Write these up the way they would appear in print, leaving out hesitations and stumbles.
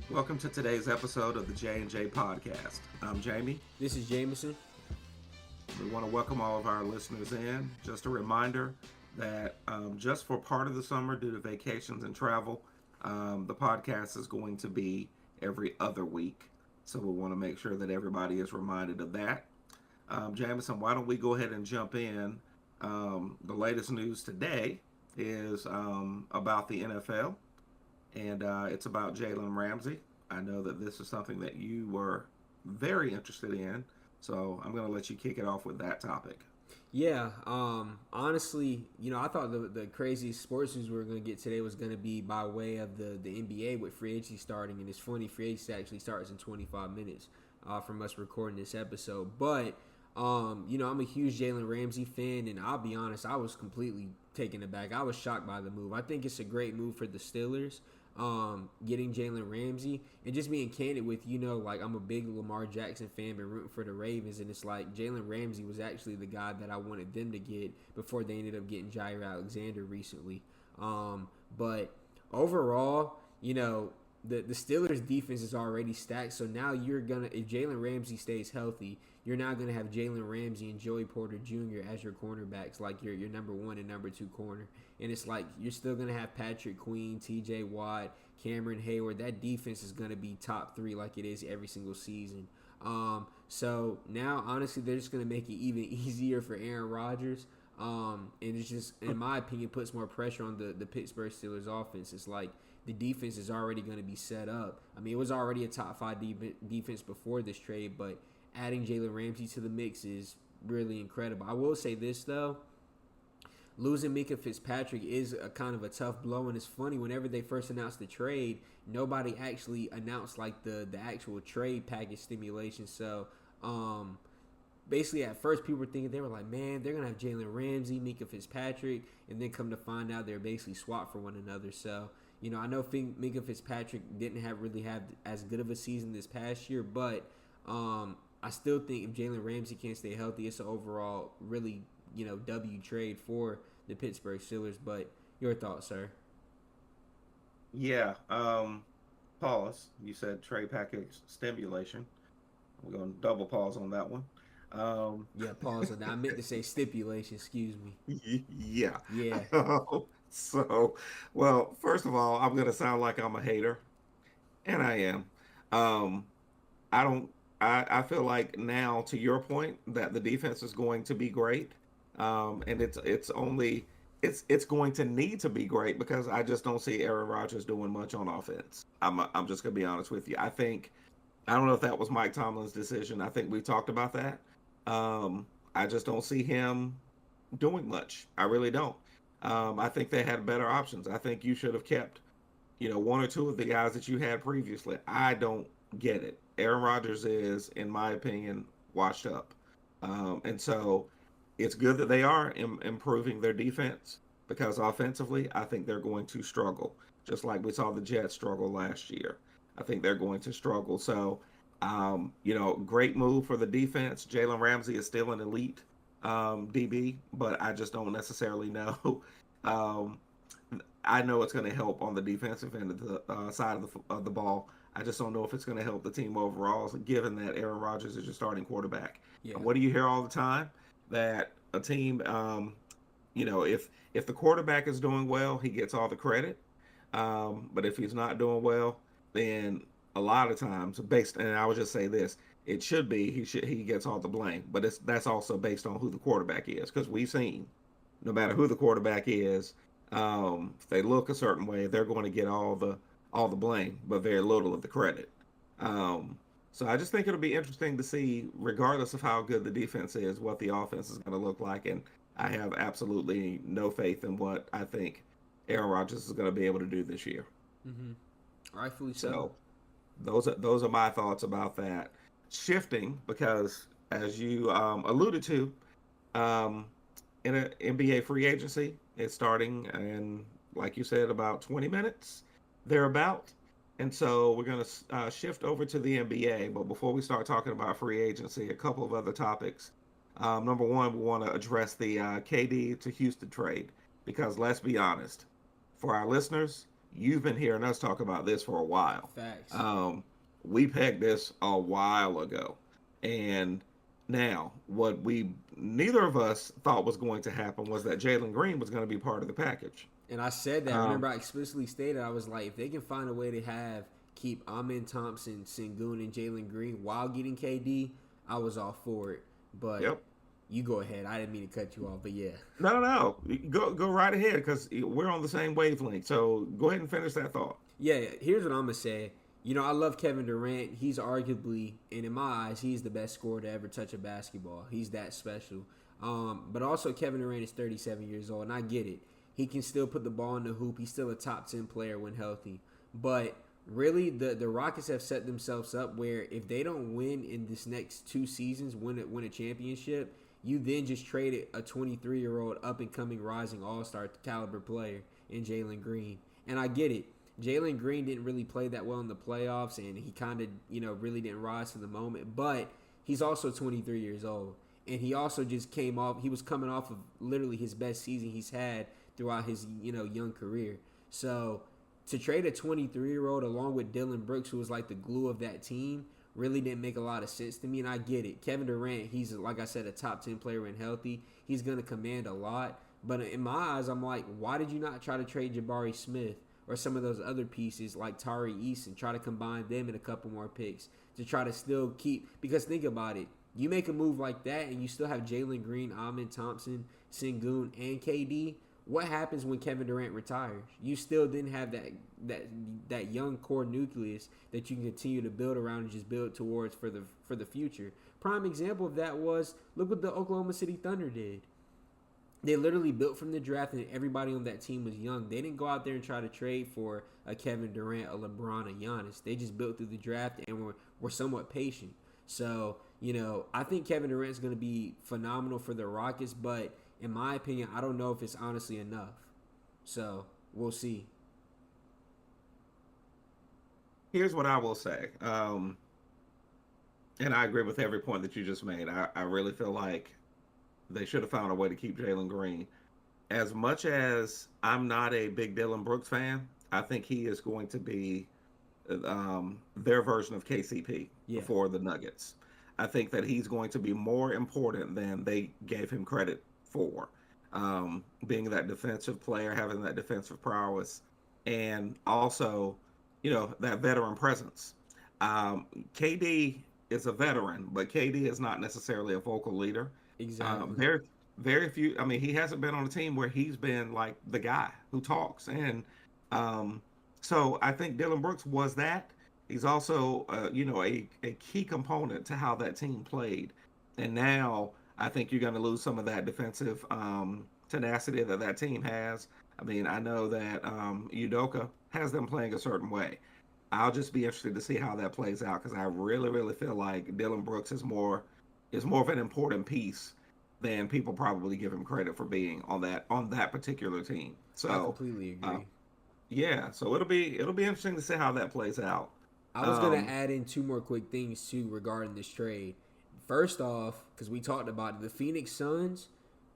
Welcome to today's episode of the J&J Podcast. I'm Jamie. This is Jameson. We want to welcome all of our listeners in. Just a reminder that just for part of the summer, due to vacations and travel, the podcast is going to be every other week. So we want to make sure that everybody is reminded of that. Jameson, why don't we go ahead and jump in? The latest news today is about the NFL, and it's about Jalen Ramsey. I know that this is something that you were very interested in, so I'm going to let you kick it off with that topic. Yeah, honestly, I thought the craziest sports news we were going to get today was going to be by way of the NBA with free agency starting. And it's funny, free agency actually starts in 25 minutes from us recording this episode. But, I'm a huge Jalen Ramsey fan, and I'll be honest, I was completely taken aback. I was shocked by the move. I think it's a great move for the Steelers. Getting Jalen Ramsey and just being candid with like I'm a big Lamar Jackson fan, but rooting for the Ravens, and it's like Jalen Ramsey was actually the guy that I wanted them to get before they ended up getting Jair Alexander recently. But overall, the Steelers defense is already stacked, so now you're gonna, if Jalen Ramsey stays healthy, you're now gonna have Jalen Ramsey and Joey Porter Jr. as your cornerbacks, like your number one and number two corner. And it's like you're still gonna have Patrick Queen, T.J. Watt, Cameron Hayward. That defense is gonna be top three like it is every single season. So now, honestly, they're just gonna make it even easier for Aaron Rodgers. And it's just, in my opinion, puts more pressure on the Pittsburgh Steelers offense. It's like the defense is already going to be set up. I mean, it was already a top five defense before this trade, but adding Jalen Ramsey to the mix is really incredible. I will say this, though. Losing Mika Fitzpatrick is a kind of a tough blow, and it's funny, whenever they first announced the trade, nobody actually announced like the actual trade package stimulation. So, basically, at first, people were thinking, they were like, man, they're going to have Jalen Ramsey, Mika Fitzpatrick, and then come to find out they're basically swapped for one another. So, I know Mika Fitzpatrick didn't really have as good of a season this past year, but I still think if Jalen Ramsey can't stay healthy, it's an overall really, W trade for the Pittsburgh Steelers. But your thoughts, sir? Yeah, pause. You said trade package stimulation. We're going to double pause on that one. Um, Yeah, pause on that. I meant to say stipulation. Excuse me. yeah. Yeah. So, well, first of all, I'm going to sound like I'm a hater, and I am. Um, I don't. I feel like now, to your point, that the defense is going to be great, and it's going to need to be great because I just don't see Aaron Rodgers doing much on offense. I'm just gonna be honest with you. I don't know if that was Mike Tomlin's decision. I think we talked about that. I just don't see him doing much. I really don't. I think they had better options. I think you should have kept, one or two of the guys that you had previously. I don't get it. Aaron Rodgers is, in my opinion, washed up. And so it's good that they are improving their defense because offensively, I think they're going to struggle, just like we saw the Jets struggle last year. I think they're going to struggle. So, great move for the defense. Jalen Ramsey is still an elite DB, but I just don't necessarily know. Um, I know it's going to help on the defensive end of the side of the ball. I just don't know if it's going to help the team overall, given that Aaron Rodgers is your starting quarterback. Yeah. And what do you hear all the time? That a team, if the quarterback is doing well, he gets all the credit. But if he's not doing well, then a lot of times, and I would just say this, it should be he gets all the blame. But that's also based on who the quarterback is, because we've seen no matter who the quarterback is, if they look a certain way, they're going to get all the blame, but very little of the credit. Um, so I just think it'll be interesting to see, regardless of how good the defense is, what the offense is going to look like. And I have absolutely no faith in what I think Aaron Rodgers is going to be able to do this year. Mm-hmm. Rightfully so. So those are my thoughts about that. Shifting because, as you alluded to, um, in an NBA free agency, it's starting in, like you said, about 20 minutes thereabout. And so we're going to shift over to the NBA. But before we start talking about free agency, a couple of other topics. Number one, we want to address the KD to Houston trade because let's be honest, for our listeners, you've been hearing us talk about this for a while. Facts. Um, we pegged this a while ago, and now what we neither of us thought was going to happen was that Jalen Green was going to be part of the package. And I said that. Um, Remember, I explicitly stated I was like, if they can find a way to have keep Amin Thompson, Sengun, and Jalen Green while getting KD, I was all for it. But yep. you go ahead. I didn't mean to cut you off, but yeah. No, no, no. Go right ahead because we're on the same wavelength. So go ahead and finish that thought. Yeah, here's what I'm gonna say. I love Kevin Durant. He's arguably, and in my eyes, he's the best scorer to ever touch a basketball. He's that special. But also, Kevin Durant is 37 years old, and I get it. He can still put the ball in the hoop. He's still a top 10 player when healthy. But really, the Rockets have set themselves up where if they don't win in this next 2 seasons, win a championship, you then just traded a 23-year-old up and coming rising All Star caliber player in Jalen Green. And I get it. Jalen Green didn't really play that well in the playoffs, and he kind of, really didn't rise to the moment. But he's also 23 years old, and he also just came off. He was coming off of literally his best season he's had throughout his, young career. So to trade a 23-year-old along with Dylan Brooks, who was like the glue of that team, really didn't make a lot of sense to me. And I get it. Kevin Durant, he's like I said, a top 10 player when healthy. He's gonna command a lot. But in my eyes, I'm like, why did you not try to trade Jabari Smith or some of those other pieces like Tari Eason, try to combine them in a couple more picks to try to still keep? Because think about it, you make a move like that and you still have Jalen Green, Amin Thompson, Sengun, and KD. What happens when Kevin Durant retires? You still didn't have that young core nucleus that you can continue to build around and just build towards for the future. Prime example of that was look what the Oklahoma City Thunder did. They literally built from the draft, and everybody on that team was young. They didn't go out there and try to trade for a Kevin Durant, a LeBron, a Giannis. They just built through the draft and were somewhat patient. So, I think Kevin Durant's going to be phenomenal for the Rockets, but in my opinion, I don't know if it's honestly enough. So, we'll see. Here's what I will say, and I agree with every point that you just made. I really feel like they should have found a way to keep Jalen Green. As much as I'm not a big Dylan Brooks fan, I think he is going to be their version of KCP Yeah, for the Nuggets. I think that he's going to be more important than they gave him credit for. Being that defensive player, having that defensive prowess, and also, that veteran presence. KD is a veteran, but KD is not necessarily a vocal leader. exactly. Very, very few. I mean, he hasn't been on a team where he's been like the guy who talks, and um, so I think Dylan Brooks was that. He's also, a key component to how that team played. And now I think you're going to lose some of that defensive tenacity that team has. I mean, I know that Udoka has them playing a certain way. I'll just be interested to see how that plays out because I really, really feel like Dylan Brooks is more of an important piece than people probably give him credit for being on that particular team. I So, completely uh, agree. yeah, so it'll be interesting to see how that plays out. I was gonna Um, add in two more quick things too regarding this trade. First off, because we talked about it, the Phoenix Suns,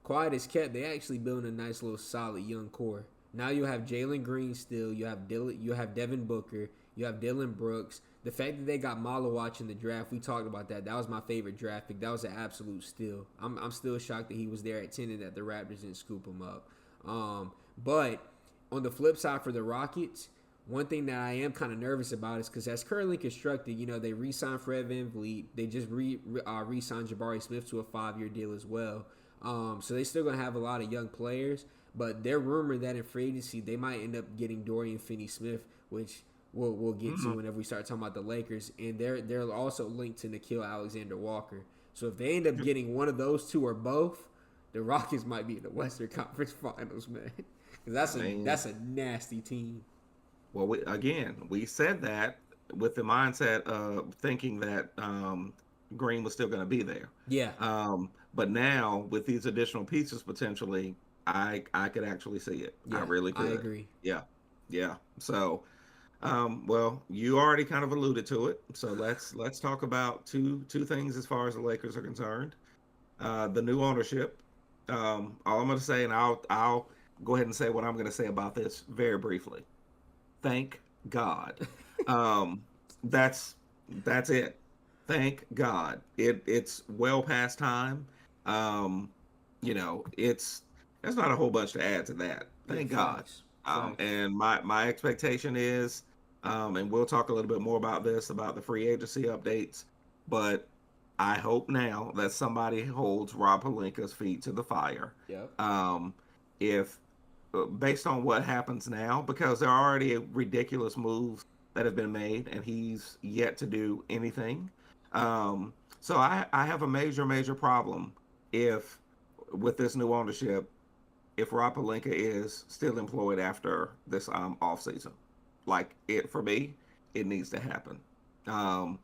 quiet as kept, they actually building a nice little solid young core. Now you have Jalen Green still, you have Devin Booker, you have Dylan Brooks. The fact that they got Malawach in the draft, we talked about that. That was my favorite draft pick. That was an absolute steal. I'm still shocked that he was there at 10 and that the Raptors didn't scoop him up. But on the flip side for the Rockets, one thing that I am kind of nervous about is because as currently constructed, they re-signed Fred VanVleet. They just re-signed Jabari Smith to a 5-year deal as well. So they still going to have a lot of young players. But they're rumored that in free agency, they might end up getting Dorian Finney-Smith, which we'll get to mhm. whenever we start talking about the Lakers. And they're also linked to Nickeil Alexander-Walker. So if they end up getting one of those two or both, the Rockets might be in the Western Conference Finals, man. Because I mean, that's a nasty team. well, we said that with the mindset of thinking that Green was still going to be there. Yeah, But now with these additional pieces potentially, I could actually see it. I yeah, really I could. agree. Yeah, yeah. So, well, you already kind of alluded to it. So let's talk about two things as far as the Lakers are concerned. The new ownership. All I'm going to say, and I'll go ahead and say what I'm going to say about this very briefly. Thank God. Um, that's that's it. Thank God. It's well past time. Um, it's there's not a whole bunch to add to that. Yeah, Thank God. facts, facts. And my expectation is, and we'll talk a little bit more about this about the free agency updates, but I hope now that somebody holds Rob Palinka's feet to the fire. Yep. Um, if Based on what happens now, because there are already ridiculous moves that have been made, and he's yet to do anything. So I have a major problem if with this new ownership, if Rob Palenka is still employed after this off season. Like it for me, it needs to happen. Um,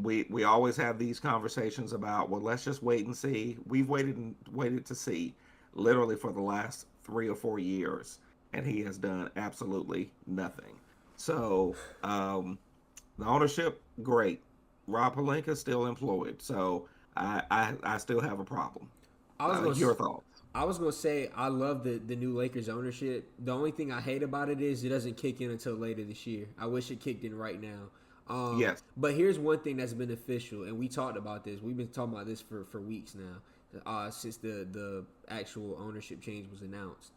we always have these conversations about, well, let's just wait and see. We've waited to see literally for the last 3 or 4 years, and he has done absolutely nothing. So the ownership, great. Rob Palenka still employed, so I still have a problem. I was gonna Your thoughts? I was gonna say I love the new Lakers ownership. The only thing I hate about it is it doesn't kick in until later this year. I wish it kicked in right now. Yes. But here's one thing that's beneficial, and we talked about this. We've been talking about this for weeks now, since the actual ownership change was announced.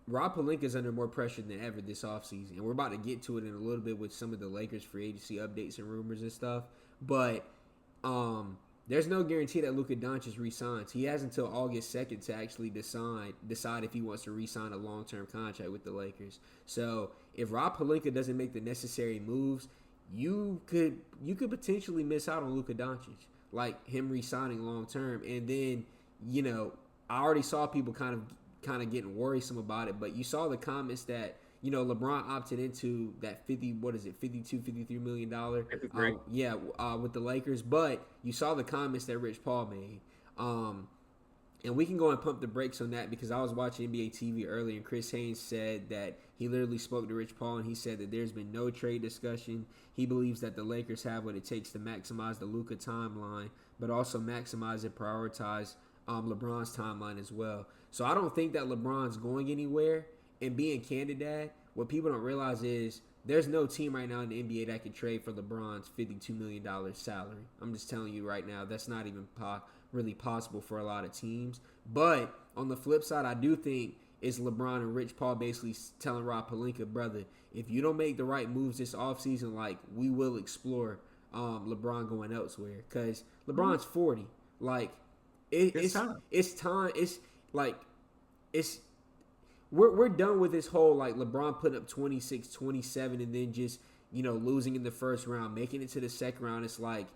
Rob Pelinka's under more pressure than ever this offseason, and we're about to get to it in a little bit with some of the Lakers free agency updates and rumors and stuff. But there's no guarantee that Luka Doncic resigns. He has until August 2nd to actually decide if he wants to re-sign a long-term contract with the Lakers. So if Rob Pelinka doesn't make the necessary moves, you could potentially miss out on Luka Doncic, like him re-signing long-term. And then, I already saw people kind of getting worrisome about it, but you saw the comments that LeBron opted into that 52, $53 million Agree. with the Lakers. But you saw the comments that Rich Paul made, and we can go and pump the brakes on that because I was watching NBA TV earlier, and Chris Haynes said that he literally spoke to Rich Paul, and he said that there's been no trade discussion. He believes that the Lakers have what it takes to maximize the Luka timeline, but also maximize and prioritize LeBron's timeline as well. So I don't think that LeBron's going anywhere. And being candid, Dad, what people don't realize is there's no team right now in the NBA that can trade for LeBron's $52 million salary. I'm just telling you right now, that's not even really possible for a lot of teams. But on the flip side, I do think it's LeBron and Rich Paul basically telling Rob Pelinka, brother, if you don't make the right moves this offseason, like, we will explore LeBron going elsewhere. Because LeBron's 40. Like, It's time. it's time. It's like, it's we're done with this whole like LeBron putting up 26, 27, and then just losing in the first round, making it to the second round. It's like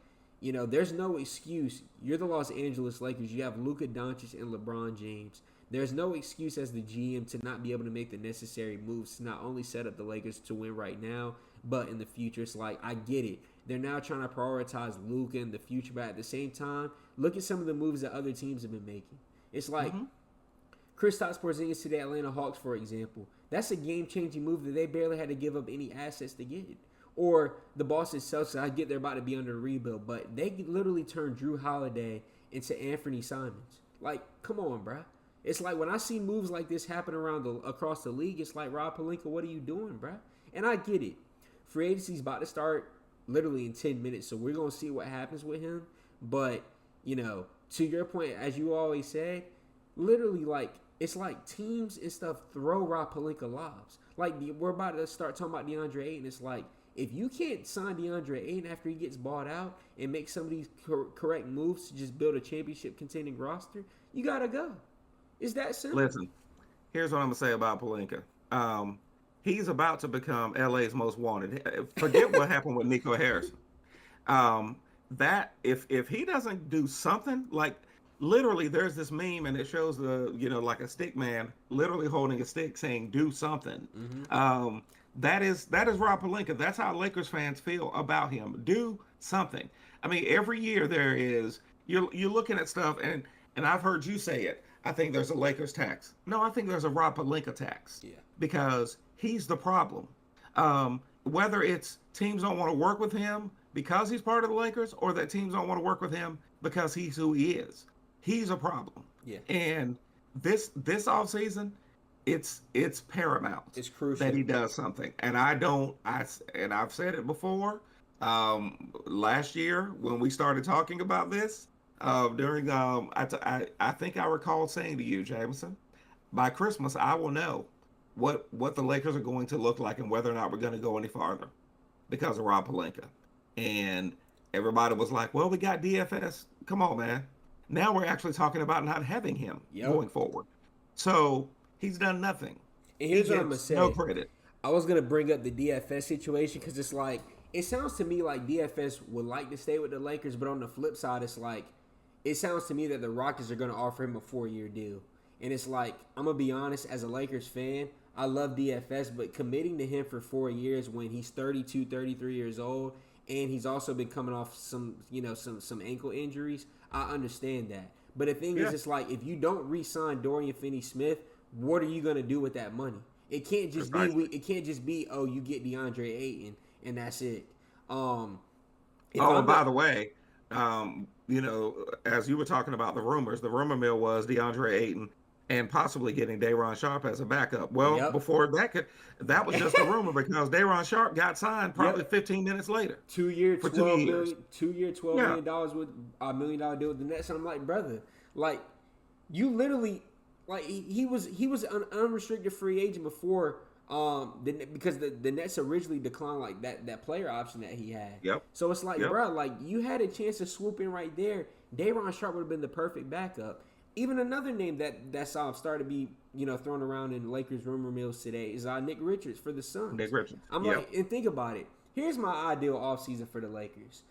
there's no excuse. You're the Los Angeles Lakers. You have Luka Doncic and LeBron James. There's no excuse as the GM to not be able to make the necessary moves to not only set up the Lakers to win right now, but in the future. It's like, I get it. They're now trying to prioritize Luka in the future, but at the same time, look at some of the moves that other teams have been making. It's like Kristaps Porzingis to the Atlanta Hawks, for example. That's a game-changing move that they barely had to give up any assets to get it. Or the Boston Celtics, I get they're about to be under a rebuild, but they literally turned Drew Holiday into Anthony Simons. Like, come on, bruh. It's like when I see moves like this happen across the league, it's like, Rob Pelinka, what are you doing, bruh? And I get it. Free agency's about to start literally in 10 minutes, so we're going to see what happens with him. But, to your point, as you always said, literally, like, it's like teams and stuff throw Rob Pelinka lobs. Like, we're about to start talking about DeAndre Ayton. It's like, if you can't sign DeAndre Ayton after he gets bought out and make some of these correct moves to just build a championship contending roster, you got to go. It's that simple. Listen, here's what I'm gonna say about Palenka. He's about to become LA's most wanted. Forget what happened with Nico Harrison. Um, that if he doesn't do something, like literally, there's this meme and it shows like a stick man literally holding a stick saying "Do something." That is Rob Pelinka. That's how Lakers fans feel about him. Do something. I mean, every year there is you're looking at stuff and I've heard you say it. I think there's a Lakers tax. No, I think there's a Rob Pelinka tax. Yeah. Because he's the problem. Whether it's teams don't want to work with him because he's part of the Lakers, or that teams don't want to work with him because he's who he is, he's a problem. Yeah. And this offseason, it's paramount It's that crucial. he does something. And I don't I and I've said it before. Last year when we started talking about this, during I think I recall saying to you, Jameson, by Christmas I will know what the Lakers are going to look like and whether or not we're going to go any farther because of Rob Pelinka. And everybody was like, "Well, we got DFS. Come on, man." Now we're actually talking about not having him Yep. going forward. So he's done nothing. And He here's what I'm gonna gets no say. credit. I was gonna bring up the DFS situation because it's like it sounds to me like DFS would like to stay with the Lakers, but on the flip side, it's like it sounds to me that the Rockets are gonna offer him a 4-year deal, and it's like I'm gonna be honest, as a Lakers fan, I love DFS, but committing to him for 4 years when he's 32, 33 years old, and he's also been coming off some some ankle injuries, I understand that. But the thing is, Yeah, it's like if you don't re-sign Dorian Finney-Smith, what are you gonna do with that money? It can't just be precisely. it can't just be oh you get DeAndre Ayton and that's it. Um, if Oh, and I'm the by the way, as you were talking about the rumors, the rumor mill was DeAndre Ayton and possibly getting Dayron Sharp as a backup. Well, yep before that was just a rumor because Dayron Sharp got signed probably yep 15 minutes later 2 year for two 12 years. million 2 year twelve Yeah, million dollars with $1 million deal with the Nets, and I'm like brother, like you literally like he was an unrestricted free agent before because the Nets originally declined like that player option that he had. yep, So it's like, yep. bro, like you had a chance to swoop in right there. Dayron Sharp would have been the perfect backup. Even another name that's started to be thrown around in Lakers rumor mills today is Nick Richards for the Nick Suns. Richards. I'm Yep, like, and think about it. Here's my ideal offseason for the Lakers.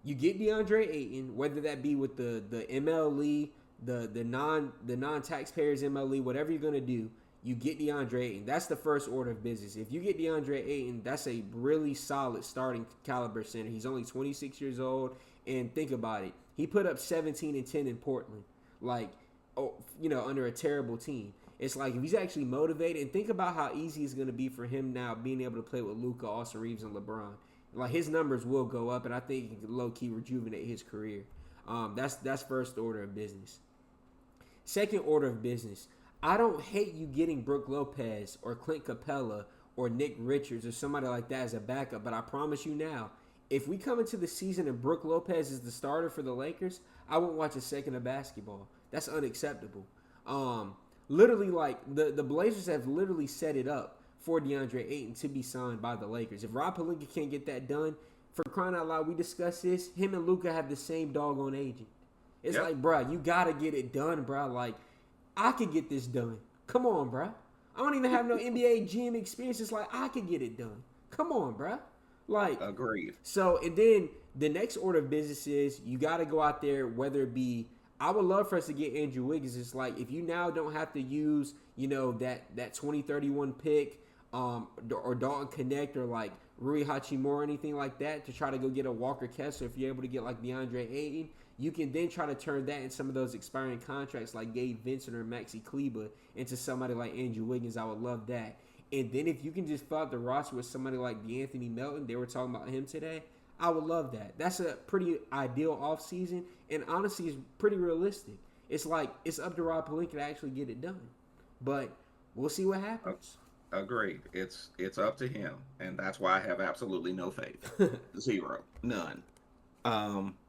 You get DeAndre Ayton, whether that be with the MLE, the non taxpayers MLE, whatever you're gonna do, you get DeAndre Ayton. That's the first order of business. If you get DeAndre Ayton, that's a really solid starting caliber center. He's only 26 years old, and think about it. He put up 17 and 10 in Portland, like under a terrible team. It's like if he's actually motivated, and think about how easy it's going to be for him now being able to play with Luka, Austin Reeves, and LeBron. Like his numbers will go up, and I think he can low key rejuvenate his career. That's first order of business. Second order of business. I don't hate you getting Brooke Lopez or Clint Capella or Nick Richards or somebody like that as a backup, but I promise you now, if we come into the season and Brooke Lopez is the starter for the Lakers, I won't watch a second of basketball. That's unacceptable. Literally, like the Blazers have literally set it up for DeAndre Ayton to be signed by the Lakers. If Rob Pelinka can't get that done, for crying out loud, we discussed this. Him and Luka have the same doggone agent. It's yep. like, bruh, you gotta get it done, bruh. Like, I could get this done. Come on, bruh. I don't even have no NBA GM experience. It's like I could get it done. Come on, bruh. Like, Agreed. so, and then the next order of business is you got to go out there, whether it be, I would love for us to get Andrew Wiggins. It's like if you now don't have to use, that 2031 pick, or Dalton Connect or like Rui Hachimura or anything like that to try to go get a Walker Kessler. If you're able to get like DeAndre Ayton, you can then try to turn that and some of those expiring contracts like Gabe Vincent or Maxi Kleba into somebody like Andrew Wiggins. I would love that. And then if you can just fill out the roster with somebody like DeAnthony Melton, they were talking about him today, I would love that. That's a pretty ideal offseason, and honestly, it's pretty realistic. It's like it's up to Rob Pelinka to actually get it done. But we'll see what Uh, happens. Agreed. It's up to him, and that's why I have absolutely no faith. Zero. None.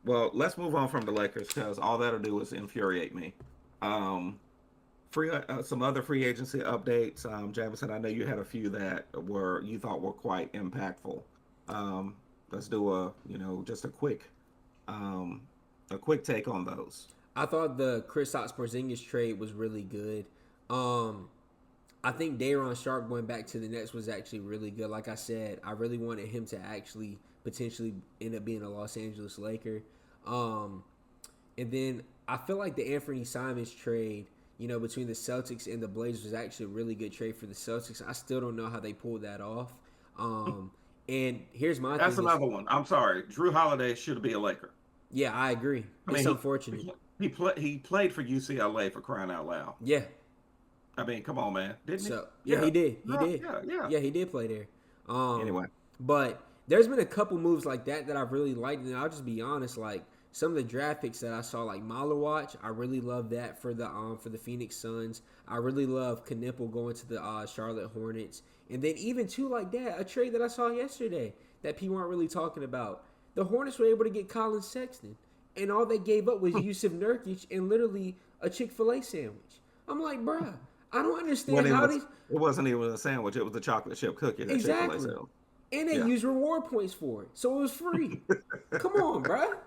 Well, let's move on from the Lakers because all that'll do is infuriate me. Um, some other free agency updates. Jamison, I know you had a few that were you thought were quite impactful. Um, let's do just um, a quick take on those. I thought the Kristaps Porzingis trade was really good. Um, I think Dayron Sharp going back to the Nets was actually really good. Like I said, I really wanted him to actually potentially end up being a Los Angeles Laker. Um, and then I feel like the Anthony Simons trade, between the Celtics and the Blazers was actually a really good trade for the Celtics. I still don't know how they pulled that off. Um, and here's my That's thing is, another one. I'm sorry. Drew Holiday should be a Laker. yeah, I agree. I It's mean, unfortunate. he played for UCLA for crying out loud. Yeah. I mean, come on, man, didn't he? So yeah, Yeah, he did. He yeah, did. yeah, yeah. Yeah, he did play there. Um, Anyway, but there's been a couple moves like that that I've really liked, and I'll just be honest. Like some of the draft picks that I saw, like Malawatch, I really love that for the Phoenix Suns. I really love Knipple going to the Charlotte Hornets, and then even too like that, a trade that I saw yesterday that people aren't really talking about. The Hornets were able to get Colin Sexton, and all they gave up was Yusuf Nurkic and literally a Chick-fil-A sandwich. I'm like, bruh, I don't understand When how these it wasn't even a sandwich; it was a chocolate chip cookie that Chick-fil-A exactly, sells. and they Yeah, use reward points for it, so it was free. Come on, bruh.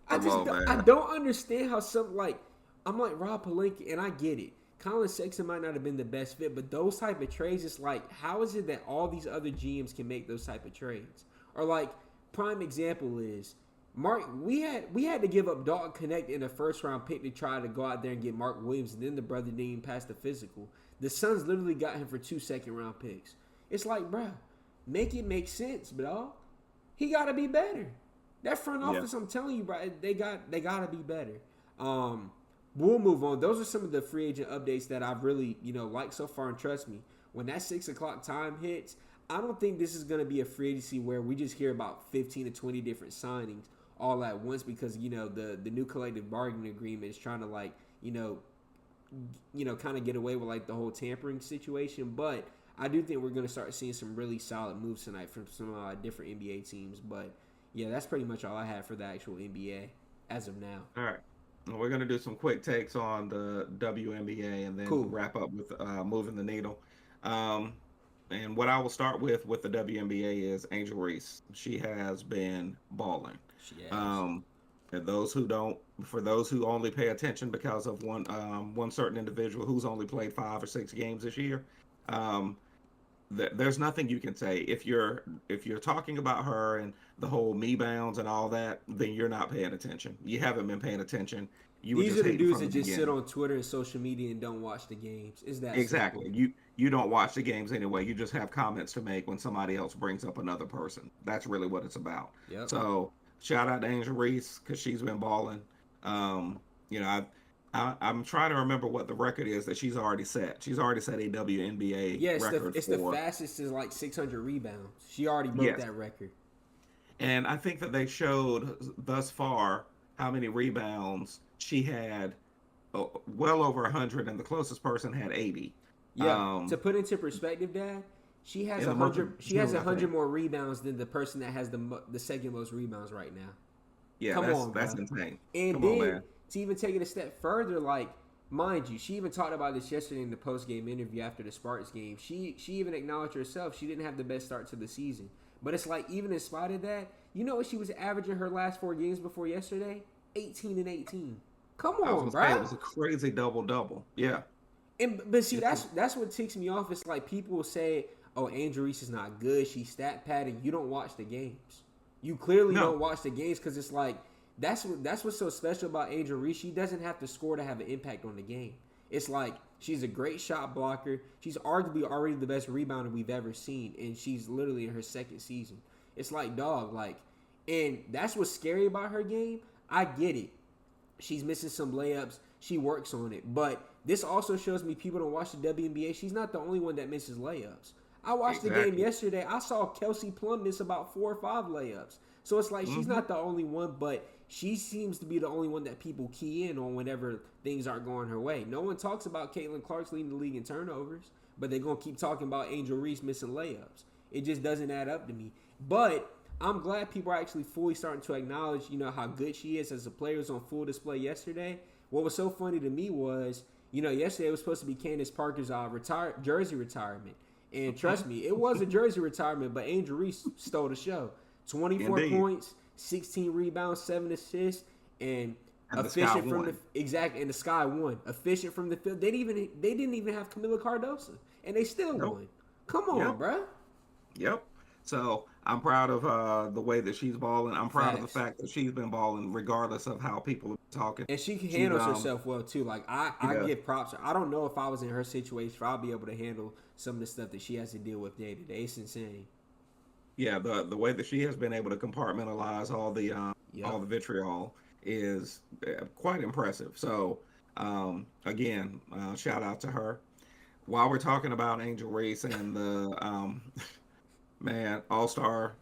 come on, I man. don't understand how some like I'm like Rob Palinka, and I get it. Colin Sexton might not have been the best fit, but those type of trades, it's like how is it that all these other GMs can make those type of trades? Or like prime example is Mark. We had to give up Dalton Connect in a first round pick to try to go out there and get Mark Williams, and then the brother didn't even pass the physical. The Suns literally got him for 2 second round picks. It's like, bruh, make it make sense, bro. He got to be better. That front Yeah. office, I'm telling you, bro, they gotta be better. We'll move on. Those are some of the free agent updates that I've really liked so far. And trust me, when that 6 o'clock time hits, I don't think this is gonna be a free agency where we just hear about 15 to 20 different signings all at once because the new collective bargaining agreement is trying to kind of get away with like the whole tampering situation. But I do think we're gonna start seeing some really solid moves tonight from some different NBA teams. But yeah, that's pretty much all I have for the actual NBA as of now. All right. Well, we're going to do some quick takes on the WNBA and then Cool. wrap up with moving the needle. Um, and what I will start with the WNBA is Angel Reese. She has been balling. She has. Um, and those who don't, for those who only pay attention because of one certain individual who's only played 5 or 6 games this year, um, there's nothing you can say if you're talking about her and the whole me bounds and all that, then you're not paying attention. You haven't been paying attention. You were These just are the hating dudes from the that just sit beginning. on Twitter and social media and don't watch the games. It's that simple. Exactly. You don't watch the games anyway. You just have comments to make when somebody else brings up another person. That's really what it's about. Yep. So shout out to Angel Reese because she's been balling. Um, you know, I'm trying to remember what the record is that she's already set. She's already set a WNBA Yeah, record it's the for fastest is like 600 rebounds. She already broke yes. that record. And I think that they showed thus far how many rebounds she had, well over 100, and the closest person had 80. Yeah, to Um, put into perspective, Dad, she has in a the month of hundred. She has June, a I hundred think. more rebounds than the person that has the second most rebounds right now. Yeah, Come on, that's bro. insane. And Come on, then man. to even take it a step further, like mind you, she even talked about this yesterday in the post game interview after the Sparks game. She even acknowledged herself she didn't have the best start to the season. But it's like even in spite of that, you know what she was averaging her last 4 games before yesterday? 18 and 18. Come I was on, gonna say it bruh. was a crazy double double. Yeah, And but see, it's a, that's what ticks me off. It's like people will say, "Oh, Angel Reese is not good. She's stat padding." You don't watch the games. You clearly no, don't watch the games because it's like that's what's so special about Angel Reese. She doesn't have to score to have an impact on the game. It's like she's a great shot blocker. She's arguably already the best rebounder we've ever seen, and she's literally in her second season. It's like dog, like, and that's what's scary about her game. I get it. She's missing some layups. She works on it. But this also shows me people don't watch the WNBA. She's not the only one that misses layups. I watched the game exactly. yesterday. I saw Kelsey Plum miss about 4 or 5 layups. So it's like she's Hmm. not the only one, but she seems to be the only one that people key in on whenever things aren't going her way. No one talks about Caitlin Clark's leading the league in turnovers, but they're going to keep talking about Angel Reese missing layups. It just doesn't add up to me. But I'm glad people are actually fully starting to acknowledge, how good she is as a player. Was on full display yesterday. What was so funny to me was, yesterday it was supposed to be Candace Parker's jersey retirement. And trust me, it was a jersey retirement, but Angel Reese stole the show. 24 Indeed. points, 16 rebounds, 7 assists, and And the Sky efficient from the won. exact and the Sky won. Efficient from the field. They didn't even have Camila Cardosa, and they still Nope. won. Come Yep. on, bruh. Yep. So I'm proud of the way that she's balling. I'm proud of the Facts. fact that she's been balling regardless of how people are talking. And she She's handles herself well too. Like she I does. give props. I don't know if I was in her situation, if I'll be able to handle some of the stuff that she has to deal with day to day. It's insane. Yeah, the way that she has been able to compartmentalize all Yep. the vitriol is quite impressive. So again, shout out to her. While we're talking about Angel Reese and the man All Star,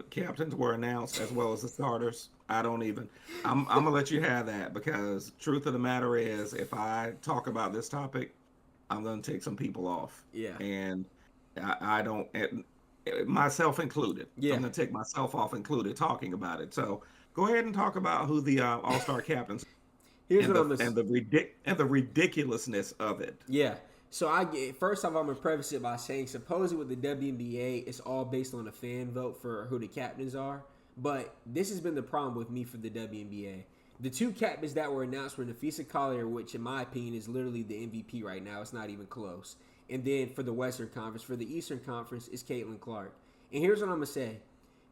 Captains were announced as well as the starters. I don't even. I'm gonna let you have that because truth of the matter is, if I talk about this topic, I'm gonna take some people off, Yeah. and I don't, myself included. I'm Yeah. gonna take myself off included talking about it. So go ahead and talk about who the All Star captains Here's and what I'm the gonna. the ridiculousness of it. Yeah. So I get first off, I'm gonna preface it by saying, supposedly with the WNBA, it's all based on a fan vote for who the captains are. But this has been the problem with me for the WNBA. The two captains that were announced were Nafisa Collier, which in my opinion is literally the MVP right now. It's not even close. And then for the Western Conference, for the Eastern Conference, is Caitlin Clark. And here's what I'm gonna say: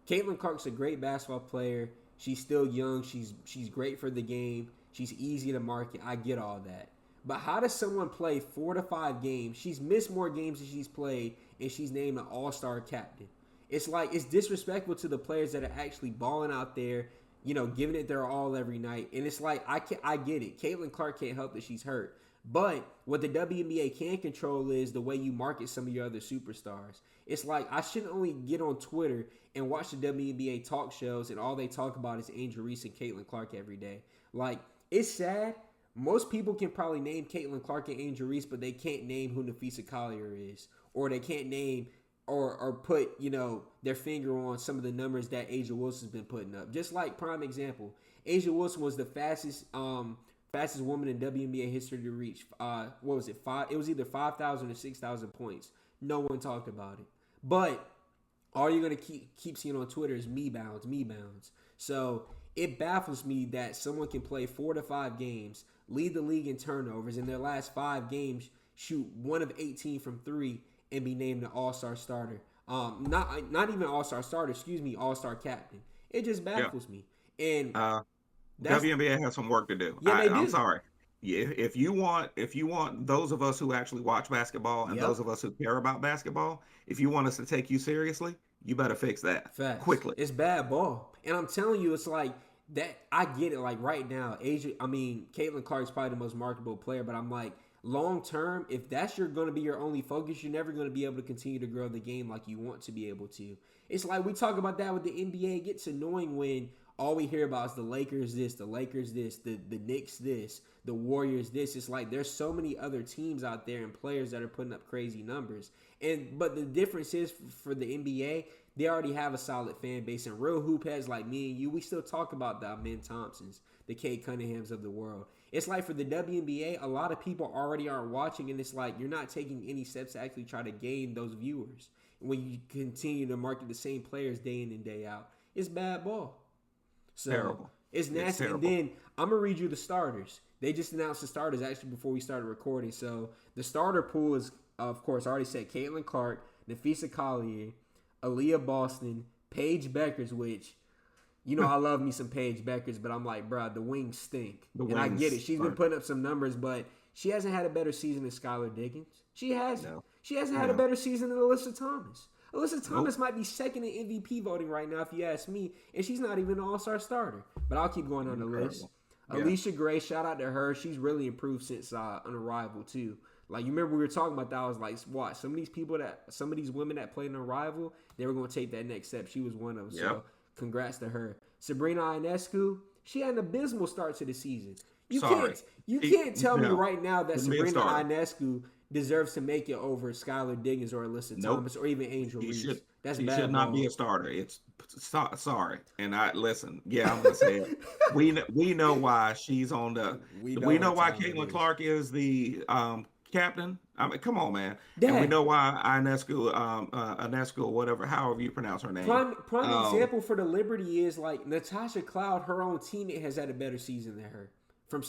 Caitlin Clark's a great basketball player. She's still young. She's great for the game. She's easy to market. I get all that. But how does someone play 4 to 5 games? She's missed more games than she's played, and she's named an All-Star captain. It's like it's disrespectful to the players that are actually balling out there, giving it their all every night. And it's like I get it. Caitlin Clark can't help that she's hurt. But what the WNBA can control is the way you market some of your other superstars. It's like I shouldn't only get on Twitter and watch the WNBA talk shows and all they talk about is Angel Reese and Caitlin Clark every day. Like, it's sad. Most people can probably name Caitlin Clark and Angel Reese, but they can't name who Nafisa Collier is. Or they can't name or put, their finger on some of the numbers that Asia Wilson's been putting up. Just like prime example, Asia Wilson was the fastest woman in WNBA history to reach what was it? It was either 5,000 or 6,000 points. No one talked about it. But all you're gonna keep seeing on Twitter is me bounds. So it baffles me that someone can play 4 to 5 games, lead the league in turnovers, in their last 5 games shoot 1 of 18 from three, and be named an All-Star starter. Not even All-Star starter, excuse me, All-Star captain. It just Yeah. baffles me, and Uh, that's WNBA has some work to do. yeah they I'm do. sorry. Yeah, if you want those of us who actually watch basketball and those Yep. of us who care about basketball, if you want us to take you seriously, you better fix that Facts. quickly. It's bad ball. And I'm telling you, it's like that. I get it. Like right now, Caitlin Clark's probably the most marketable player, but I'm like, long term, if that's going to be your only focus, you're never going to be able to continue to grow the game like you want to be able to. It's like we talk about that with the NBA. It gets annoying when all we hear about is the Lakers this, the Knicks this, the Warriors this. It's like there's so many other teams out there and players that are putting up crazy numbers. But the difference is for the NBA, they already have a solid fan base. And real hoop heads like me and you, we still talk about the Amen Thompsons, the Kay Cunninghams of the world. It's like for the WNBA, a lot of people already aren't watching, and it's like you're not taking any steps to actually try to gain those viewers when you continue to market the same players day in and day out. It's bad ball. So Terrible. it's It's nasty. And terrible. then I'm gonna read you the starters. They just announced the starters actually before we started recording. So the starter pool is, of course, I already said Caitlin Clark, Nafisa Collier, Aaliyah Boston, Paige Beckers, which I love me some Paige Beckers, but I'm like, bro, the wings stink. The And I get it. wings She's been are putting up some numbers, but she hasn't had a better season than Skylar Diggins. She hasn't. no, She hasn't had a no, better season than Alyssa Thomas. Alyssa nope. Thomas might be second in MVP voting right now, if you ask me, and she's not even an All-Star starter. But I'll keep going on the list. Incredible. Yeah. Alicia Gray, shout out to her. She's really improved since an arrival too. Like you remember we were talking about that. I was like, watch some of these women that played an arrival, they were going to take that next step. She was one of them. Yep. So congrats to her. Sabrina Ionescu, she had an abysmal start to the season. You Sorry. can't you can't tell me No. right now that Shouldn't be a Sabrina starter. Ionescu deserves to make it over Skylar Diggins or Alyssa Nope. Thomas or even Angel He Reese. should. That's He should bad not be ball. a starter. Sorry. And I listen. Yeah, I'm gonna say it. We know why she's on the. We know We know what why time it Caitlin is. Clark is the captain. I mean, come on, man. And we Dad, know why Ionescu, or whatever, however you pronounce her name. prime Um, example for the Liberty is like Natasha Cloud, her own teammate has had a better season than her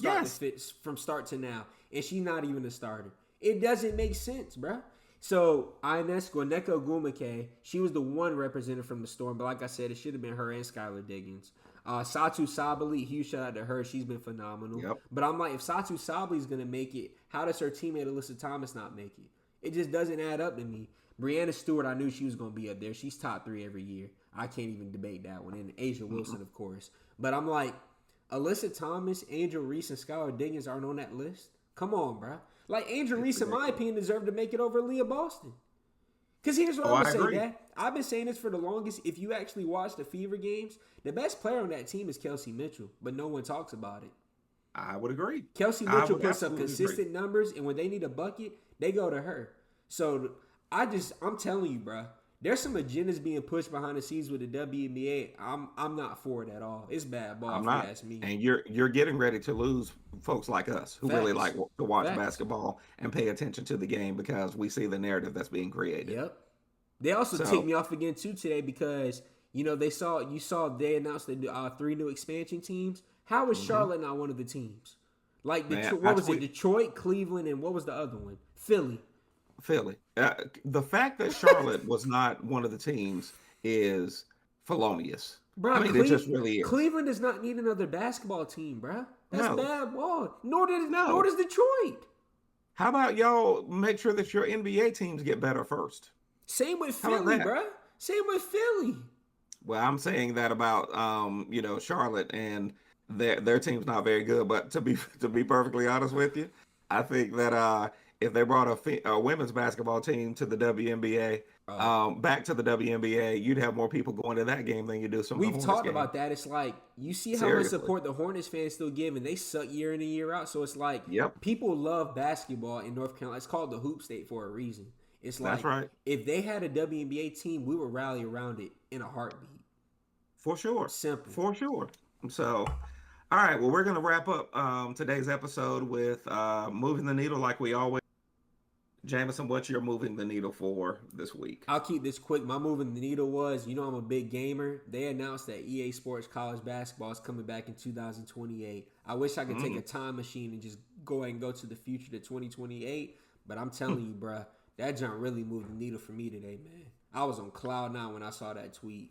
yes. from start to now, and she's not even a starter. It doesn't make sense, bruh. So Ionescu, Neko Gumake, she was the one representative from the Storm, but like I said, it should have been her and Skylar Diggins. Satu Sabali, huge shout out to her. She's been phenomenal. Yep. But I'm like, if Satu Sabali's gonna make it, how does her teammate Alyssa Thomas not make it? It just doesn't add up to me. Brianna Stewart, I knew she was gonna be up there. She's top 3 every year. I can't even debate that one. And Asia Wilson, of course. But I'm like, Alyssa Thomas, Angel Reese, and Skylar Diggins aren't on that list. Come on, bruh. Like Angel It's Reese, in my ridiculous. opinion, deserved to make it over Leah Boston. Because here's what Oh, I'm gonna I say, agree. Dad. I've been saying this for the longest. If you actually watch the Fever games, the best player on that team is Kelsey Mitchell, but no one talks about it. I would agree. Kelsey I Mitchell would puts up absolutely agree. consistent numbers, and when they need a bucket, they go to her. So I'm telling you, bro, there's some agendas being pushed behind the scenes with the WNBA. I'm not for it at all. It's bad ball I'm if you not. ask me. And you're getting ready to lose folks like us who really like Facts, to watch facts. basketball and pay attention to the game because we see the narrative that's being created. Yep. They also ticked So, me off again too today because they announced the three new expansion teams. How was mhm. Charlotte not one of the teams? Like Man, Detroit, I what was it? tweet Detroit, Cleveland, and what was the other one? Philly. Philly. The fact that Charlotte was not one of the teams is felonious. I Bro, mean, it just really is. Cleveland does not need another basketball team, bro. That's No, bad ball. Nor no. does Detroit. How about y'all make sure that your NBA teams get better first? Same with How about Philly, that? bro. Same with Philly. Well, I'm saying that about Charlotte and their team's not very good. But to be perfectly honest with you, I think that if they brought a women's basketball team to the WNBA, Oh, back to the WNBA, you'd have more people going to that game than you do some of the we've Hornets talked game. about that. It's like you see how much Seriously. support the Hornets fans still give, and they suck year in and year out. So it's like Yep, people love basketball in North Carolina. It's called the Hoop State for a reason. It's that's like right. if they had a WNBA team, we would rally around it in a heartbeat. For sure. Simple. For sure. So, all right. Well, we're going to wrap up today's episode with moving the needle like we always. Jameson, what you're moving the needle for this week? I'll keep this quick. My moving the needle was, I'm a big gamer. They announced that EA Sports College Basketball is coming back in 2028. I wish I could take Mm. a time machine and just go ahead and go to the future to 2028. But I'm telling you, bruh, that jump really moved the needle for me today, man. I was on cloud nine when I saw that tweet.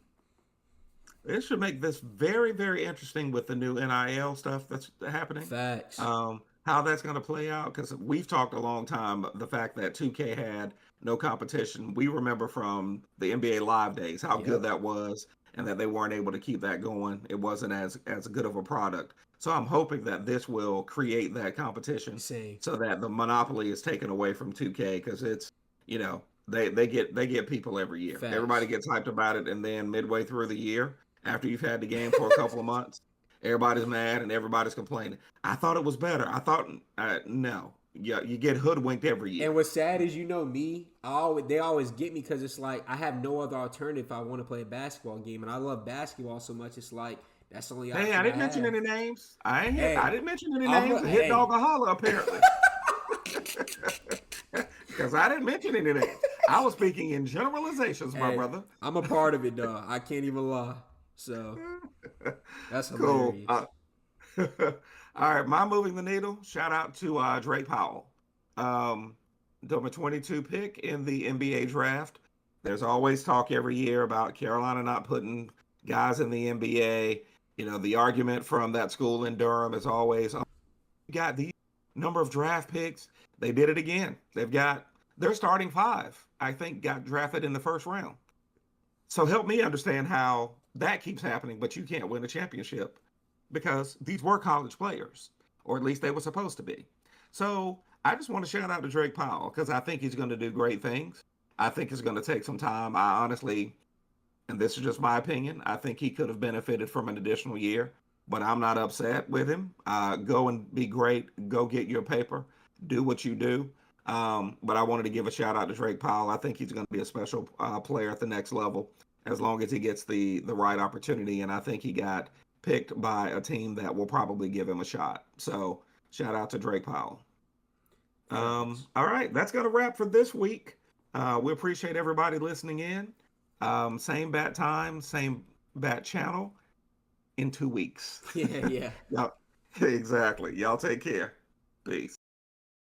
It should make this very, very interesting with the new NIL stuff that's happening. Facts. How that's going to play out because we've talked a long time the fact that 2K had no competition. We remember from the NBA Live days how good Yep. that was, and that they weren't able to keep that going. It wasn't as good of a product. So I'm hoping that this will create that competition Same. so that the monopoly is taken away from 2K because it's they get people every year. Everybody Facts. gets hyped about it, and then midway through the year, after you've had the game for a couple of months, everybody's mad and everybody's complaining. I thought it was better. I thought no, yeah, you get hoodwinked every And year. what's sad is, me, they always get me because it's like I have no other alternative if I want to play a basketball game, and I love basketball so much. It's like that's the only Hey, I option I didn't mention have. any names. I Hey, didn't mention any I'm names. a, Hit hey. dog a holler apparently, because I didn't mention any names. I was speaking in generalizations, my Hey, brother. I'm a part of it, dog. I can't even lie. So that's Cool. hilarious. All right, my moving the needle. Shout out to Drake Powell, um, number 22 pick in the NBA draft. There's always talk every year about Carolina not putting guys in the NBA. The argument from that school in Durham is always, oh, you got these number of draft picks. They did it again. They've got their starting five, I think, got drafted in the first round. So help me understand how that keeps happening, but you can't win a championship because these were college players, or at least they were supposed to be. So I just want to shout out to Drake Powell because I think he's going to do great things. I think it's going to take some time. I honestly, and this is just my opinion, I think he could have benefited from an additional year, but I'm not upset with him. Go and be great. Go get your paper. Do what you do. But I wanted to give a shout out to Drake Powell. I think he's going to be a special player at the next level as long as he gets the right opportunity. And I think he got picked by a team that will probably give him a shot. So shout out to Drake Powell. Facts. All right, that's going to wrap for this week. We appreciate everybody listening in. Same bat time, same bat channel in 2 weeks. Yeah, yeah. Y'all, exactly. Y'all take care. Peace.